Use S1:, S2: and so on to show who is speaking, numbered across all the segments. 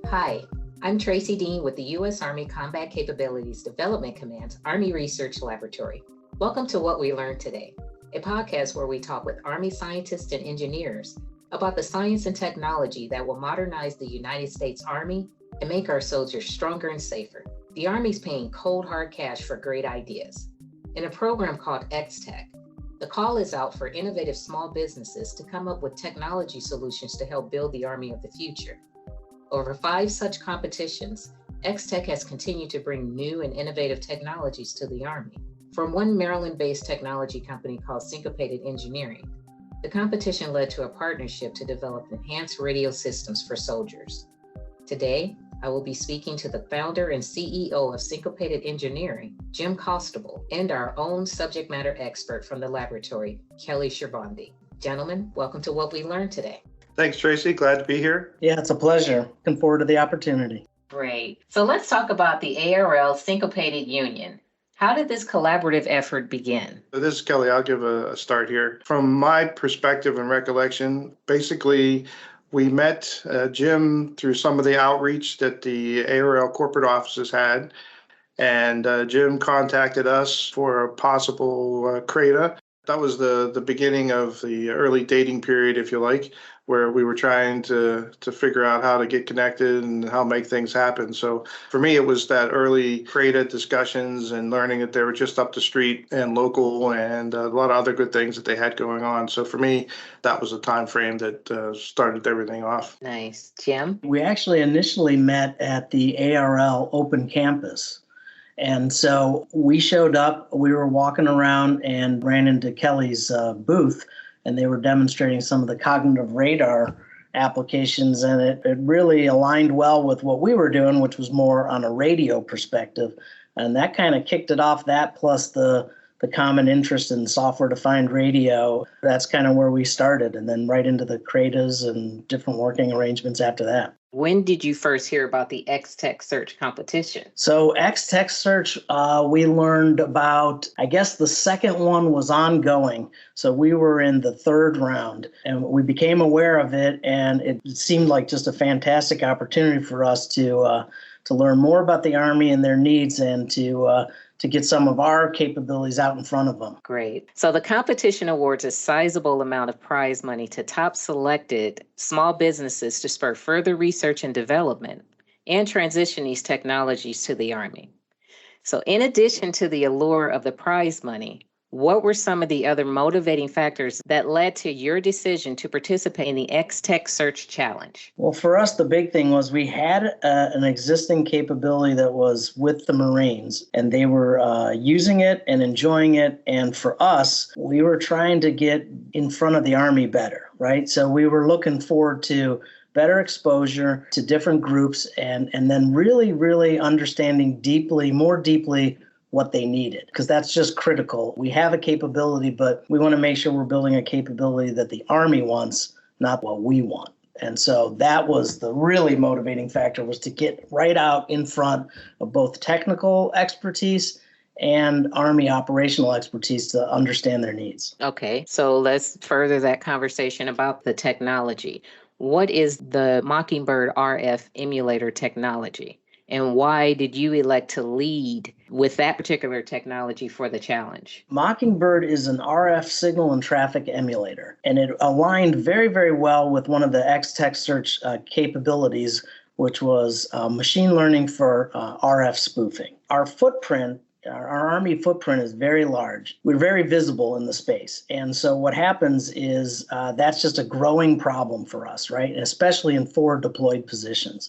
S1: Hi, I'm Tracy Dean with the U.S. Army Combat Capabilities Development Command's Army Research Laboratory. Welcome to What We Learned Today, a podcast where we talk with Army scientists and engineers about the science and technology that will modernize the United States Army and make our soldiers stronger and safer. The Army's paying cold hard cash for great ideas. In a program called xTech, the call is out for innovative small businesses to come up with technology solutions to help build the Army of the future. Over 5 such competitions, xTech has continued to bring new and innovative technologies to the Army. From one Maryland-based technology company called Syncopated Engineering, the competition led to a partnership to develop enhanced radio systems for soldiers. Today, I will be speaking to the founder and CEO of Syncopated Engineering, Jim Costable, and our own subject matter expert from the laboratory, Kelly Sherbondi. Gentlemen, welcome to What We Learned Today.
S2: Thanks, Tracy. Glad to be here.
S3: Yeah, it's a pleasure. Looking forward to the opportunity.
S1: Great. So let's talk about the ARL Syncopated Union. How did this collaborative effort begin?
S2: This is Kelly. I'll give a start here. From my perspective and recollection, basically, we met Jim through some of the outreach that the ARL corporate offices had. And Jim contacted us for a possible CRADA. That was the beginning of the early dating period, if you like, where we were trying to figure out how to get connected and how to make things happen. So for me, it was that early CRADA discussions and learning that they were just up the street and local and a lot of other good things that they had going on. So for me, that was a time frame that started everything off.
S1: Nice. Jim?
S3: We actually initially met at the ARL Open Campus. And so we showed up, we were walking around and ran into Kelly's booth, and they were demonstrating some of the cognitive radar applications, and it really aligned well with what we were doing, which was more on a radio perspective. And that kind of kicked it off, that plus the common interest in software-defined radio. That's kind of where we started, and then right into the CRADAs and different working arrangements after that.
S1: When did you first hear about the xTech search competition?
S3: So xTech search, we learned about, I guess the second one was ongoing. So we were in the third round and we became aware of it, and it seemed like just a fantastic opportunity for us to learn more about the Army and their needs and to get some of our capabilities out in front of them.
S1: Great. So the competition awards a sizable amount of prize money to top selected small businesses to spur further research and development and transition these technologies to the Army. So in addition to the allure of the prize money, what were some of the other motivating factors that led to your decision to participate in the xTech Search Challenge?
S3: Well, for us, the big thing was we had an existing capability that was with the Marines, and they were using it and enjoying it. And for us, we were trying to get in front of the Army better, right? So we were looking forward to better exposure to different groups and then really understanding more deeply what they needed, because that's just critical. We have a capability, but we want to make sure we're building a capability that the Army wants, not what we want. And so that was the really motivating factor, was to get right out in front of both technical expertise and Army operational expertise to understand their needs.
S1: Okay, so let's further that conversation about the technology. What is the Mockingbird RF emulator technology? And why did you elect to lead with that particular technology for the challenge?
S3: Mockingbird is an RF signal and traffic emulator, and it aligned very well with one of the xTech search capabilities, which was machine learning for RF spoofing. Our Army footprint is very large. We're very visible in the space. And so what happens is that's just a growing problem for us, right? And especially in forward deployed positions.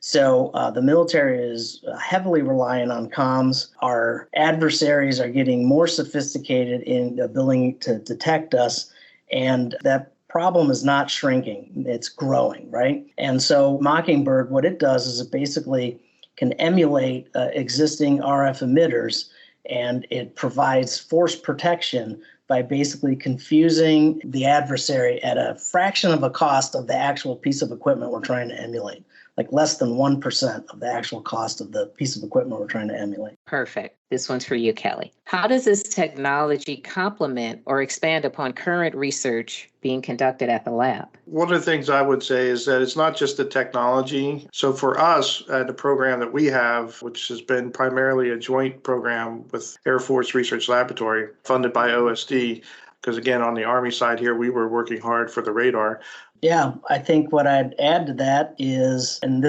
S3: So the military is heavily reliant on comms. Our adversaries are getting more sophisticated in ability to detect us, and that problem is not shrinking. It's growing, right? And so Mockingbird, what it does is it basically can emulate existing RF emitters, and it provides force protection by basically confusing the adversary at a fraction of a cost of the actual piece of equipment we're trying to emulate. like less than 1% of the actual cost of the piece of equipment we're trying to emulate.
S1: Perfect. This one's for you, Kelly. How does this technology complement or expand upon current research being conducted at the lab?
S2: One of the things I would say is that it's not just the technology. So for us, the program that we have, which has been primarily a joint program with Air Force Research Laboratory, funded by OSD, because again, on the Army side here, we were working hard for the radar.
S3: Yeah, I think what I'd add to that is, and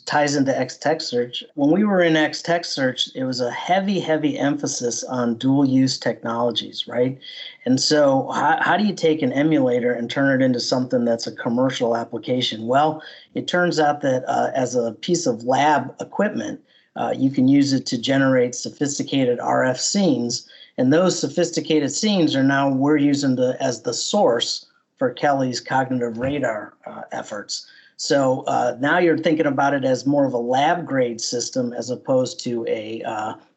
S3: ties into xTech Search. When we were in xTech Search, it was a heavy emphasis on dual use technologies, right? And so how do you take an emulator and turn it into something that's a commercial application? Well, it turns out that as a piece of lab equipment, you can use it to generate sophisticated RF scenes. And those sophisticated scenes are now we're using as the source for Kelly's cognitive radar efforts. So now you're thinking about it as more of a lab grade system as opposed to a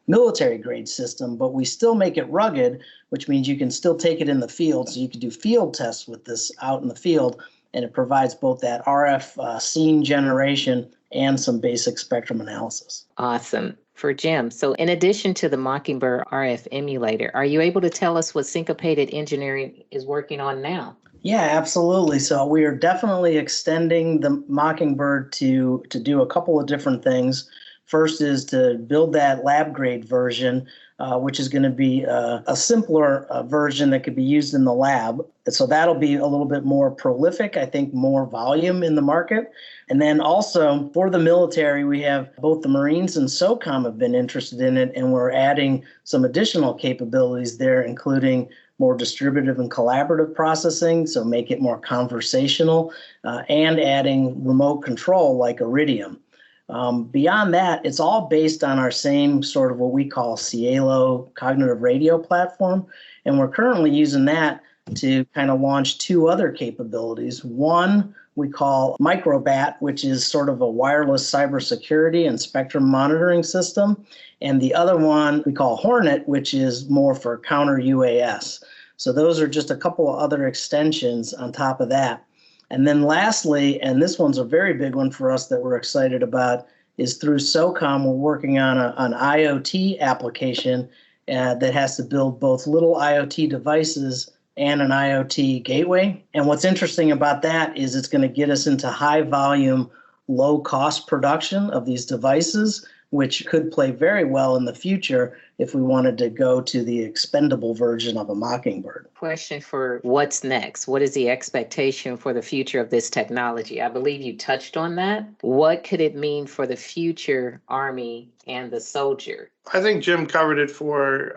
S3: military grade system, but we still make it rugged, which means you can still take it in the field. So you can do field tests with this out in the field, and it provides both that RF scene generation and some basic spectrum analysis.
S1: Awesome. For Jim, so in addition to the Mockingbird RF emulator, are you able to tell us what Syncopated Engineering is working on now?
S3: Yeah, absolutely. So we are definitely extending the Mockingbird to do a couple of different things. First is to build that lab grade version, which is going to be a simpler version that could be used in the lab. So that'll be a little bit more prolific, I think more volume in the market. And then also for the military, we have both the Marines and SOCOM have been interested in it, and we're adding some additional capabilities there, including more distributive and collaborative processing, so make it more conversational, and adding remote control like Iridium. Beyond that, it's all based on our same sort of what we call Cielo cognitive radio platform, and we're currently using that to kind of launch two other capabilities. One we call Microbat, which is sort of a wireless cybersecurity and spectrum monitoring system. And the other one we call Hornet, which is more for counter UAS. So those are just a couple of other extensions on top of that. And then lastly, and this one's a very big one for us that we're excited about, is through SOCOM, we're working on an IoT application that has to build both little IoT devices and an IoT gateway. And what's interesting about that is it's going to get us into high volume, low cost production of these devices, which could play very well in the future if we wanted to go to the expendable version of a Mockingbird.
S1: Question for what's next? What is the expectation for the future of this technology? I believe you touched on that. What could it mean for the future Army and the soldier?
S2: I think Jim covered it for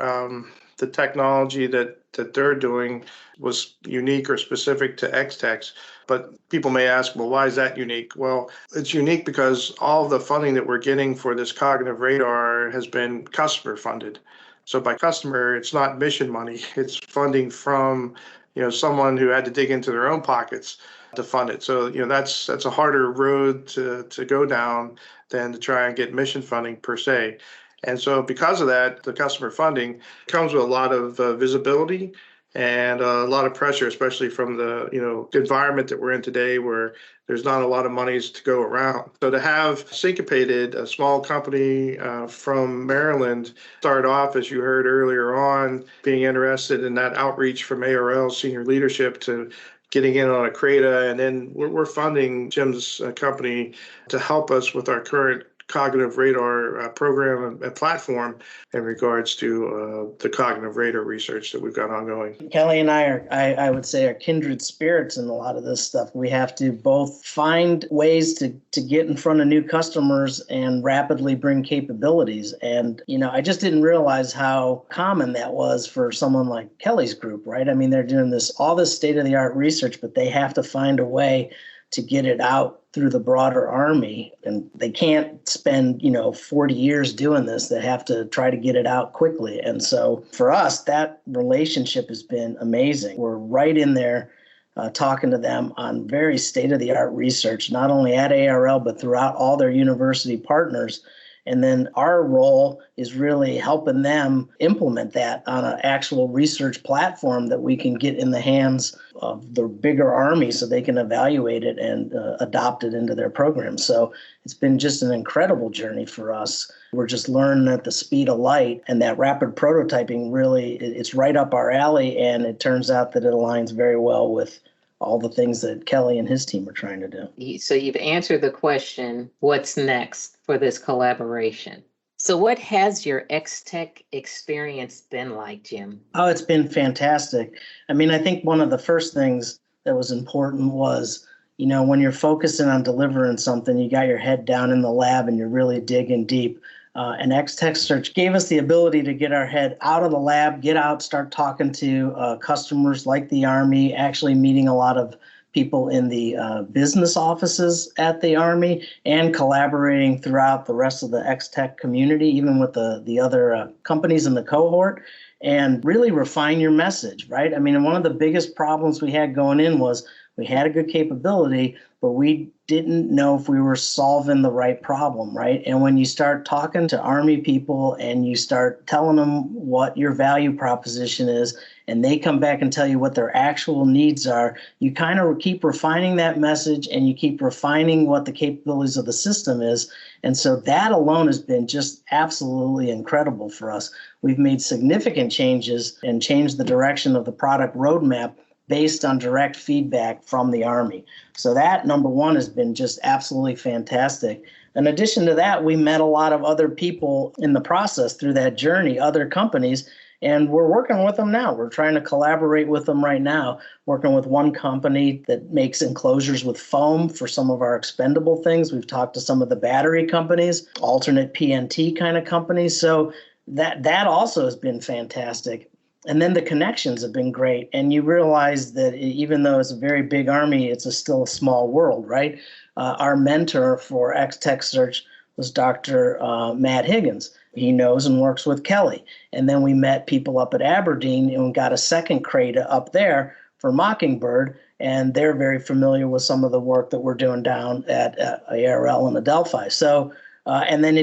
S2: the technology that they're doing was unique or specific to xTech. But people may ask, well, why is that unique? Well, it's unique because all the funding that we're getting for this cognitive radar has been customer funded. So by customer, it's not mission money. It's funding from, someone who had to dig into their own pockets to fund it. So, that's a harder road to go down than to try and get mission funding per se. And so because of that, the customer funding comes with a lot of visibility and a lot of pressure, especially from the environment that we're in today where there's not a lot of monies to go around. So to have Syncopated, a small company from Maryland, start off, as you heard earlier on, being interested in that outreach from ARL senior leadership to getting in on a CRADA, and then we're funding Jim's company to help us with our current cognitive radar program and platform in regards to the cognitive radar research that we've got ongoing.
S3: Kelly and I would say, are kindred spirits in a lot of this stuff. We have to both find ways to get in front of new customers and rapidly bring capabilities. And, I just didn't realize how common that was for someone like Kelly's group, right? I mean, they're doing all this state-of-the-art research, but they have to find a way to get it out through the broader Army. And they can't spend, 40 years doing this. They have to try to get it out quickly. And so for us, that relationship has been amazing. We're right in there talking to them on very state-of-the-art research, not only at ARL, but throughout all their university partners. And then our role is really helping them implement that on an actual research platform that we can get in the hands of the bigger Army so they can evaluate it and adopt it into their program. So it's been just an incredible journey for us. We're just learning at the speed of light, and that rapid prototyping really, it's right up our alley, and it turns out that it aligns very well with all the things that Kelly and his team are trying to do.
S1: So you've answered the question, what's next for this collaboration? So what has your xTech experience been like, Jim?
S3: Oh, it's been fantastic. I mean, I think one of the first things that was important was, when you're focusing on delivering something, you got your head down in the lab and you're really digging deep. And xTech Search gave us the ability to get our head out of the lab, get out, start talking to customers like the Army, actually meeting a lot of people in the business offices at the Army, and collaborating throughout the rest of the xTech community, even with the other companies in the cohort, and really refine your message, right? I mean, one of the biggest problems we had going in was we had a good capability, but we didn't know if we were solving the right problem, right? And when you start talking to Army people and you start telling them what your value proposition is, and they come back and tell you what their actual needs are, you kind of keep refining that message and you keep refining what the capabilities of the system is. And so that alone has been just absolutely incredible for us. We've made significant changes and changed the direction of the product roadmap based on direct feedback from the Army. So that, number one, has been just absolutely fantastic. In addition to that, we met a lot of other people in the process through that journey, other companies, and we're working with them now. We're trying to collaborate with them right now, working with one company that makes enclosures with foam for some of our expendable things. We've talked to some of the battery companies, alternate PNT kind of companies. So that also has been fantastic. And then the connections have been great. And you realize that even though it's a very big Army, it's still a small world, right? Our mentor for xTech Search was Dr. Matt Higgins. He knows and works with Kelly. And then we met people up at Aberdeen and got a second CRADA up there for Mockingbird. And they're very familiar with some of the work that we're doing down at ARL and Adelphi. So and then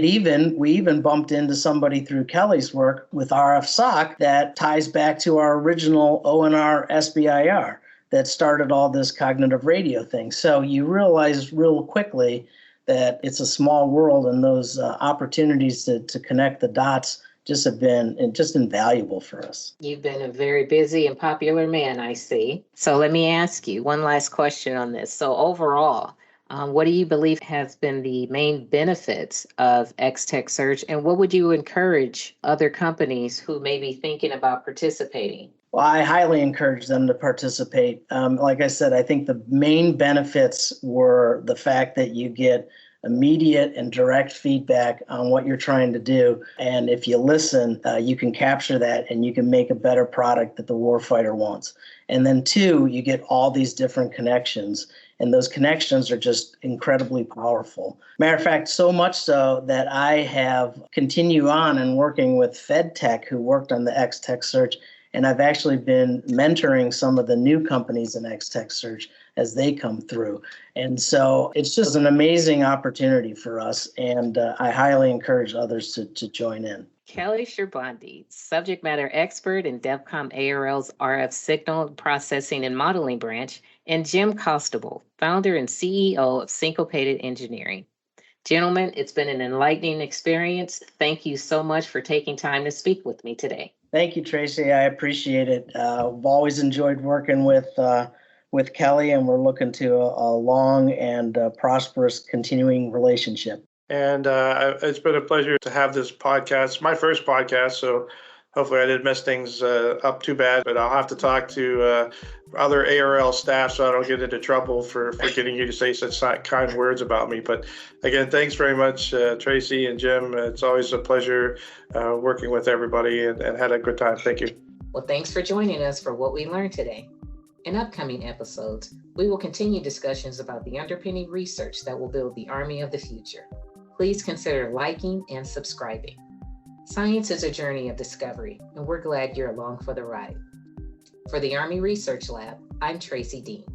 S3: we even bumped into somebody through Kelly's work with RF SOC that ties back to our original ONR SBIR that started all this cognitive radio thing. So you realize real quickly that it's a small world, and those opportunities to connect the dots just have been invaluable for us.
S1: You've been a very busy and popular man, I see. So let me ask you one last question on this. So overall, what do you believe has been the main benefits of xTech Search, and what would you encourage other companies who may be thinking about participating?
S3: Well, I highly encourage them to participate. Like I said, I think the main benefits were the fact that you get immediate and direct feedback on what you're trying to do. And if you listen, you can capture that and you can make a better product that the warfighter wants. And then two, you get all these different connections. And those connections are just incredibly powerful. Matter of fact, so much so that I have continued on and working with FedTech, who worked on the xTech Search, and I've actually been mentoring some of the new companies in xTech Search as they come through. And so it's just an amazing opportunity for us, and I highly encourage others to join in.
S1: Kelly Sherbandi, subject matter expert in DEVCOM ARL's RF signal processing and modeling branch, and Jim Costable, founder and CEO of Syncopated Engineering. Gentlemen, it's been an enlightening experience. Thank you so much for taking time to speak with me today.
S3: Thank you, Tracy. I appreciate it. I've always enjoyed working with Kelly, and we're looking to a long and prosperous continuing relationship.
S2: And it's been a pleasure to have this podcast, my first podcast, so hopefully I didn't mess things up too bad, but I'll have to talk to other ARL staff so I don't get into trouble for getting you to say such kind words about me. But again, thanks very much, Tracy and Jim. It's always a pleasure working with everybody, and had a good time. Thank you.
S1: Well, thanks for joining us for What We Learned today. In upcoming episodes, we will continue discussions about the underpinning research that will build the Army of the future. Please consider liking and subscribing. Science is a journey of discovery, and we're glad you're along for the ride. For the Army Research Lab, I'm Tracy Dean.